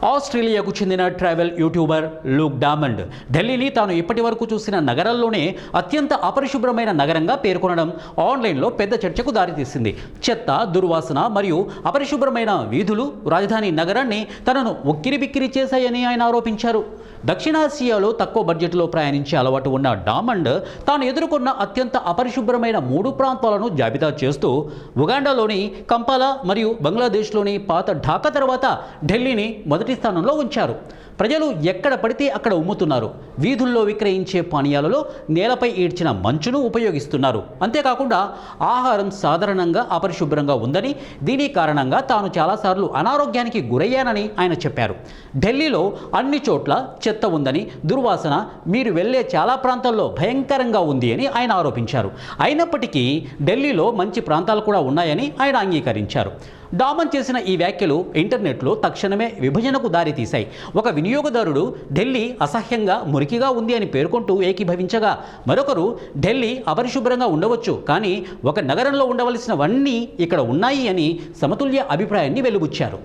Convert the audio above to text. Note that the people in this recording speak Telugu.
ఆస్ట్రేలియాకు చెందిన ట్రావెల్ యూట్యూబర్ లూక్ డామండ్ ఢిల్లీని తాను ఇప్పటి వరకు చూసిన నగరాల్లోనే అత్యంత అపరిశుభ్రమైన నగరంగా పేర్కొనడం ఆన్లైన్లో పెద్ద చర్చకు దారితీసింది. చెత్త, దుర్వాసన మరియు అపరిశుభ్రమైన వీధులు రాజధాని నగరాన్ని తనను ఉక్కిరిబిక్కిరి చేశాయని ఆయన ఆరోపించారు. దక్షిణాసియాలో తక్కువ బడ్జెట్లో ప్రయాణించే అలవాటు ఉన్న డామండ్ తాను ఎదుర్కొన్న అత్యంత అపరిశుభ్రమైన 3 ప్రాంతాలను జాబితా చేస్తూ ఉగాండాలోని కంపాలా మరియు బంగ్లాదేశ్లోని పాత ఢాకా తర్వాత ఢిల్లీని మొదటి స్థానంలో ఉంచారు. ప్రజలు ఎక్కడ పడితే అక్కడ ఉమ్ముతున్నారు. వీధుల్లో విక్రయించే పానీయాలలో నేలపై ఈడ్చిన మంచును ఉపయోగిస్తున్నారు. అంతేకాకుండా ఆహారం సాధారణంగా అపరిశుభ్రంగా ఉందని, దీని కారణంగా తాను చాలాసార్లు అనారోగ్యానికి గురయ్యానని ఆయన చెప్పారు. ఢిల్లీలో అన్ని చోట్ల చెత్త ఉందని, దుర్వాసన మీరు వెళ్ళే చాలా ప్రాంతాల్లో భయంకరంగా ఉంది అని ఆయన ఆరోపించారు. అయినప్పటికీ ఢిల్లీలో మంచి ప్రాంతాలు కూడా ఉన్నాయని ఆయన అంగీకరించారు. డామన్ చేసిన ఈ వ్యాఖ్యలు ఇంటర్నెట్లో తక్షణమే విభజనకు దారితీశాయి. ఒక వినియోగదారుడు ఢిల్లీ అసహ్యంగా మురికిగా ఉంది అని పేర్కొంటూ ఏకీభవించగా, మరొకరు ఢిల్లీ అపరిశుభ్రంగా ఉండవచ్చు, కానీ ఒక నగరంలో ఉండవలసినవన్నీ ఇక్కడ ఉన్నాయి అని సమతుల్య అభిప్రాయాన్ని వెలుబుచ్చారు.